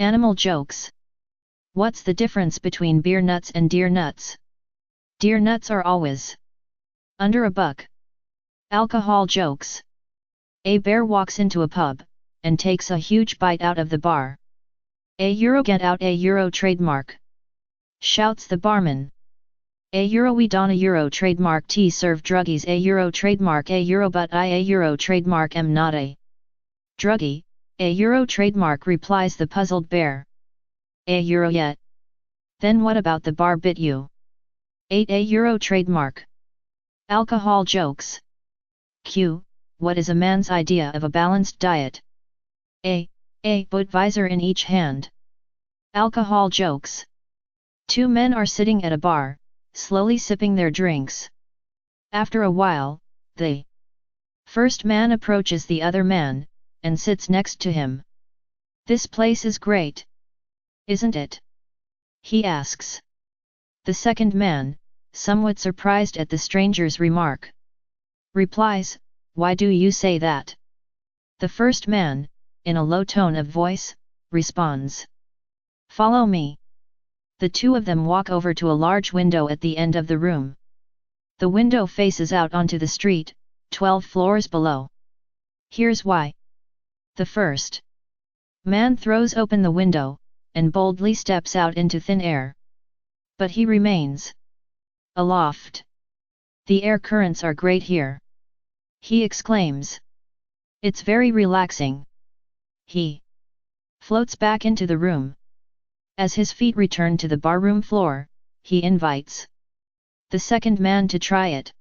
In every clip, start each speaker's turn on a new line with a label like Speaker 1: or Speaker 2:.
Speaker 1: Animal jokes. What's the difference between beer nuts and deer nuts? Deer nuts are always under a buck. Alcohol jokes. A bear walks into a pub, and takes a huge bite out of the bar. €, get out €, trademark! Shouts the barman. €, we don €, trademark tea serve druggies €, trademark €, but I €, trademark am not a druggie, €, trademark, replies the puzzled bear. €, yet? Then what about the bar bit you? 8 €, trademark. Alcohol jokes. Q. What is a man's idea of a balanced diet? A Budweiser in each hand. Alcohol jokes. Two men are sitting at a bar, slowly sipping their drinks. After a while, the first man approaches the other man, and sits next to him. This place is great, isn't it? He asks. The second man, somewhat surprised at the stranger's remark, replies, Why do you say that? The first man, in a low tone of voice, responds, Follow me. The two of them walk over to a large window at the end of the room. The window faces out onto the street, 12 floors below. Here's why. The first man throws open the window, and boldly steps out into thin air. But he remains aloft. The air currents are great here, he exclaims. It's very relaxing. He floats back into the room. As his feet return to the barroom floor, he invites the second man to try it.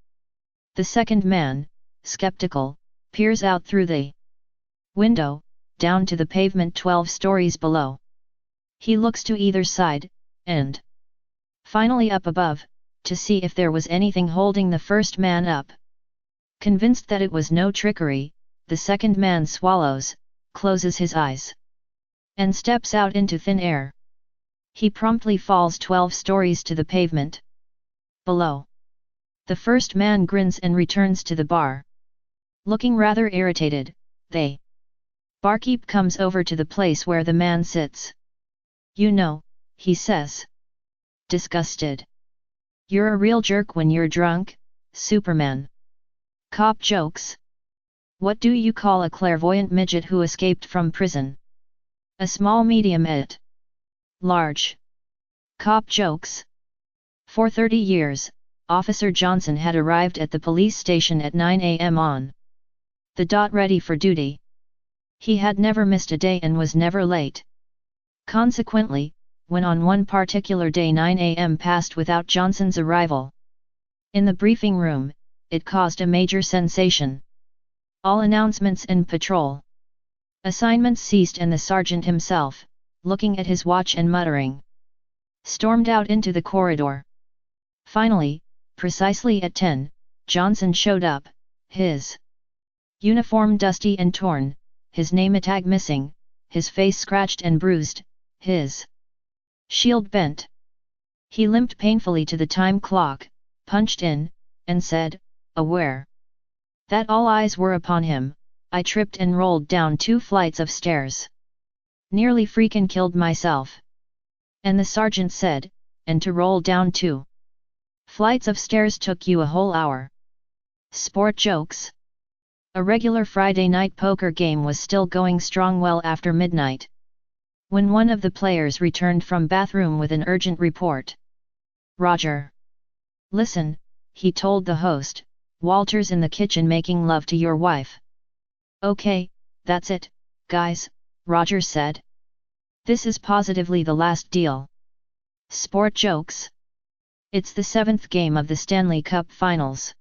Speaker 1: The second man, skeptical, peers out through the window, down to the pavement 12 stories below. He looks to either side, and finally up above, to see if there was anything holding the first man up. Convinced that it was no trickery, the second man swallows, closes his eyes, and steps out into thin air. He promptly falls 12 stories to the pavement below. The first man grins and returns to the bar. Looking rather irritated, the barkeep comes over to the place where the man sits. You know, he says, disgusted. You're a real jerk when you're drunk, Superman. Cop jokes. What do you call a clairvoyant midget who escaped from prison? A small medium at large. Cop jokes. For 30 years, Officer Johnson had arrived at the police station at 9 a.m. on the dot, ready for duty. He had never missed a day and was never late. Consequently, when on one particular day 9 a.m. passed without Johnson's arrival in the briefing room, it caused a major sensation. All announcements and patrol assignments ceased, and the sergeant himself, looking at his watch and muttering, stormed out into the corridor. Finally, precisely at 10, Johnson showed up, his uniform dusty and torn, his name tag missing, his face scratched and bruised, his shield bent. He limped painfully to the time clock, punched in, and said, aware that all eyes were upon him, I tripped and rolled down 2 flights of stairs. Nearly freakin' killed myself. And the sergeant said, and to roll down 2 flights of stairs took you a whole hour. Sport jokes. A regular Friday night poker game was still going strong well after midnight, when one of the players returned from bathroom with an urgent report. Roger. Listen, he told the host, Walter's in the kitchen making love to your wife. Okay, that's it, guys, Roger said. This is positively the last deal. Sport jokes. It's the 7th game of the Stanley Cup Finals.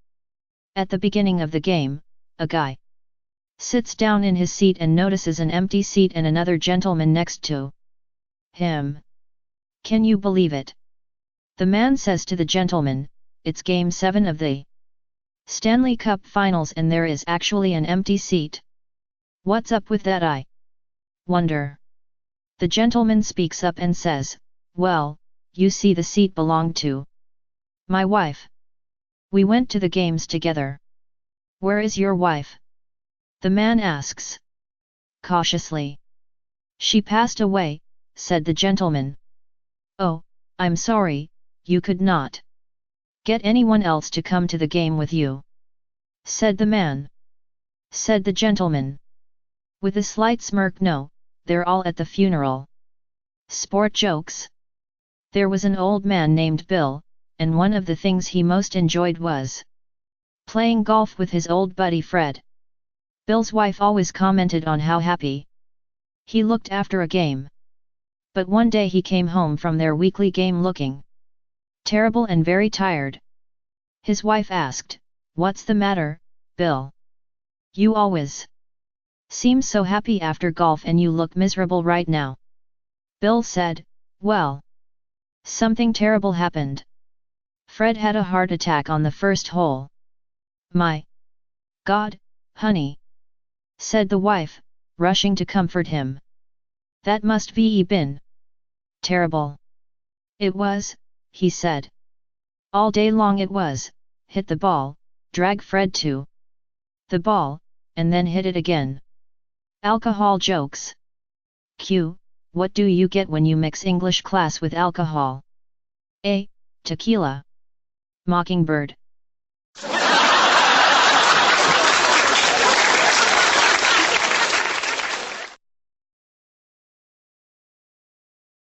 Speaker 1: At the beginning of the game, a guy sits down in his seat and notices an empty seat and another gentleman next to him. Can you believe it? The man says to the gentleman, it's Game 7 of the Stanley Cup Finals and there is actually an empty seat. What's up with that, I wonder? The gentleman speaks up and says, well, you see, the seat belonged to my wife. We went to the games together. Where is your wife? The man asks cautiously. She passed away, said the gentleman. Oh, I'm sorry, you could not get anyone else to come to the game with you, said the man. Said the gentleman. With a slight smirk, no, they're all at the funeral. Sport jokes. There was an old man named Bill, and one of the things he most enjoyed was playing golf with his old buddy Fred. Bill's wife always commented on how happy he looked after a game. But one day he came home from their weekly game looking terrible and very tired. His wife asked, "What's the matter, Bill? You always seem so happy after golf and you look miserable right now." Bill said, "Well, something terrible happened. Fred had a heart attack on the first hole." "My God, honey," said the wife, rushing to comfort him. "That must be been terrible." "It was," he said. "All day long it was, hit the ball, drag Fred to the ball, and then hit it again." Alcohol jokes. Q. What do you get when you mix English class with alcohol? A. Tequila. Mockingbird.